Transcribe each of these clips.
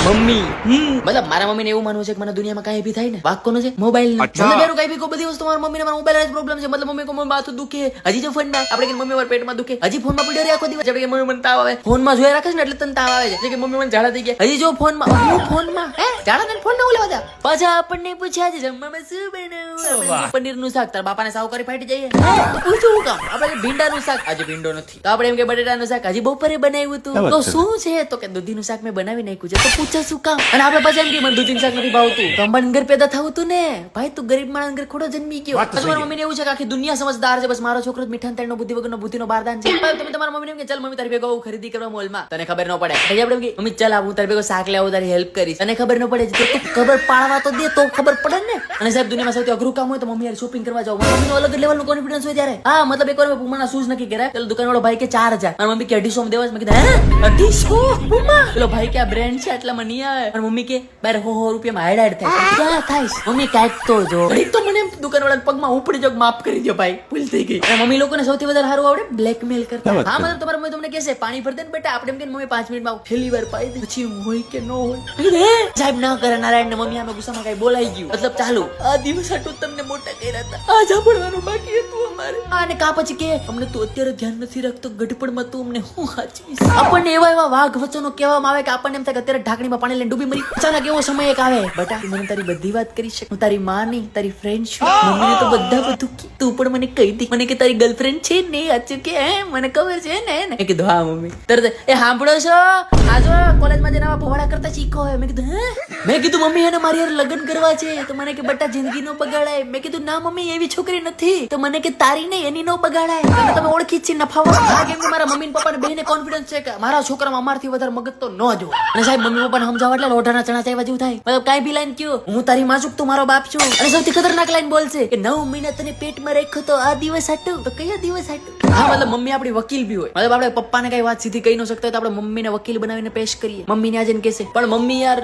mummy મતલબ મારા મમ્મીને એવું માનવું છે કે મને દુનિયામાં કઈ બી થાય ને વાક કોનો છે મોબાઈલ નો મને બેરું કઈ બી કોઈ બધી વસ્તુ મારા મમ્મીને મારા મોબાઈલ જ પ્રોબ્લેમ છે મતલબ મમ્મી કો માથું દુખે હજી જો ફોન માં આપણે કે મમ્મી મારા પેટમાં દુખે હજી ફોન માં પડ્યો રે આખો દિવસ આપણે કે મમ્મી મને તાવ આવે ફોન માં જોયા રાખે ને એટલે તને તાવ આવે છે કે મમ્મી મને ઝાડા થઈ ગયા હજી જો ફોન માં હું ફોન માં હે ઝાડા ને ફોન ના લેવા દે પાછા આપણને પૂછ્યા છે જમવામાં શું બનાવ્યું પનીર નું શાક તારા બાપાને સાવ કરી ફાટી જઈએ તો પૂછું કામ આપણે ભીંડા નું શાક આજે ભીંડો નથી તો આપણે એમ કે બટેટા નું શાક હજી બપોરે બનાવ્યું હતું તો શું છે તો કે દૂધી નું શાક મેં બનાવી નાખ્યું છે તો પૂછે શું કામ અને આપણે પાછા એમ કે મને દૂધી નું શાક નથી ભાવતું તો અંબાની ઘર પેદા થવું તું ને ભાઈ તું ગરીબ માણસ ઘર ખોડો જન્મી ગયો તમારા મમ્મીને એવું છે કે આખી દુનિયા સમજદાર છે બસ મારો છોકરો મીઠા તેલનો બુદ્ધિ વગરનો બુદ્ધિનો બારદાન છે તમે તમારા મમ્મીને એમ કે ચાલ મમ્મી તારી ભેગો ખરીદી કરવા મોલમાં તને ખબર ન પડે પછી આપણે કે મમ્મી ચાલ આવું તારી ભેગો શાક લેવું તારી હેલ્પ કરીશ તને ખબર ન પડે તો ખબર પાડવા તો દે તો ખબર પડે ને અને સાહેબ દુનિયામાં સૌથી અઘરું કામ હોય તો મમ્મી યાર શોપિંગ કરવા જાવ મમ્મીનો અલગ લેવલ નું કોન્ફિડન્સ હોય ત્યારે હા મતલબ એકવાર મેં પુમાના શૂઝ નક્કી કર્યા પેલો દુકાનવાળો ભાઈ કે 4000 અને મમ્મી કે 250 માં દેવા મેં કીધું હે 250 પુમા પેલો ભાઈ કે આ બ્રાન્ડ છે આટલામાં નહીં આવે અને મમ્મી કે 1200 રૂપિયામાં હાઈડ થાય ક્યાં થાય મમ્મી કાઈક તો જો ઘડીક તો મને દુકાનવાળા પગમાં ઉપડી જો માફ કરી દો ભાઈ ભૂલ થઈ ગઈ અને મમ્મી લોકોને સૌથી વધારે સારું આવડે બ્લેકમેલ કરતા હા મતલબ તમારા મમ્મી તમને કહેશે પાણી ભર દે ને બેટા આપણે એમ કે મમ્મી 5 મિનિટમાં છેલ્લી વાર પાઈ દે પછી હોય કે ન હોય સાહેબ ના કરે નારાયણ ને મમ્મી આમે ગુસ્સામાં કઈ બોલાઈ ગયું મતલબ ચાલુ આ દિવસ આટલું તમને મોટા કર્યા હતા આ જાપડવાનું બાકી હતું અમારે અને કા પછી કે અમને તું અત્યારે ધ્યાન નથી રાખતો ગઢપણમાં તું અમને હું સાચવીશ આપણને એવા વાઘ વચનો કહેવામાં આવે કે આપણને એમ થાય કે અત્યારે ઢાંકણીમાં પાણી લઈને ડૂબી મરી અચાનક એવો સમય એક આવે બેટા તું મને તારી બધી વાત કરી શક હું તારી માં નહીં તારી ફ્રેન્ડ છું મમ્મીને તો બધા બધું તું પણ મને કહી દી મને કે તારી ગર્લફ્રેન્ડ છે ને સાચું કે હે મને ખબર છે ને મેં કીધું હા મમ્મી તરત એ સાંભળો છો આજો કોલેજમાં જઈને આવા ભોળા કરતા શીખો મેં કીધું હે મેં કીધું મમ્મી એને મારી યાર લગ્ન કરવા છે તો મને કે બેટા જિંદગી નો બગાડાય મેં કીધું ના મમ્મી એવી છોકરી નથી તો મને કે તારી નહીં એની નો બગાડાય તમે ઓળખી જ છે નફાવા કેમ કે મારા મમ્મી પપ્પાને બેને કોન્ફિડન્સ છે કે મારા છોકરામાં અમારથી વધારે મગજ તો ન જો અને સાહેબ મમ્મી પપ્પાને સમજાવવા એટલે લોઢાના ચણા ચાવ્યા જેવું થાય મતલબ કાઈ બી લાઈન કયો હું તારી માં છું તું મારો બાપ છું અને સૌથી ખતરનાક લાઈન બોલશે કે 9 મહિના તને પેટમાં રાખ્યો તો આ દિવસ હાટું તો કયો દિવસ હાટું હા મતલબ મમ્મી આપણી વકીલ બી હોય મતલબ આપણે પપ્પાને કઈ વાત સીધી કહી ન શકતા તો આપણે મમ્મીને વકીલ બનાવીને પેશ કરીએ મમ્મીને આજે કહેશે પણ મમ્મી યાર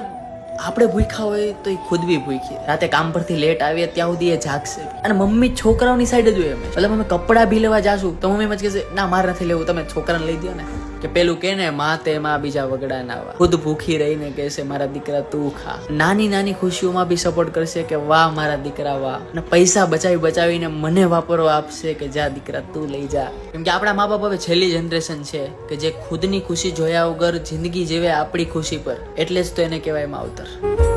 આપણે ભૂખ્યા હોય તો એ ખુદ બી ભૂખી રાતે કામ પરથી લેટ આવીએ ત્યાં સુધી એ જાગશે અને મમ્મી છોકરાઓની સાઈડ જ હોય અમે એટલે અમે કપડા બી લેવા જાશું તો મમ્મી એમ જ કહેશે ના મારે નથી લેવું તમે છોકરાને લઈ દો ને કે પેલું કે ને માં તે માં બીજા વગડા ના આવા ખુદ ભૂખી રહીને કહેશે મારા દીકરા તું ખા નાની નાની ખુશીઓમાં બી સપોર્ટ કરશે કે વાહ મારા દીકરા વાહ અને પૈસા બચાવીને મને વાપરવા આપશે કે જા દીકરા તું લઈ જા કેમ કે આપણા મા બાપ હવે છેલ્લી જનરેશન છે કે જે ખુદની ખુશી જોયા વગર જિંદગી જીવે આપણી ખુશી પર એટલે જ તો એને કહેવાય માવતર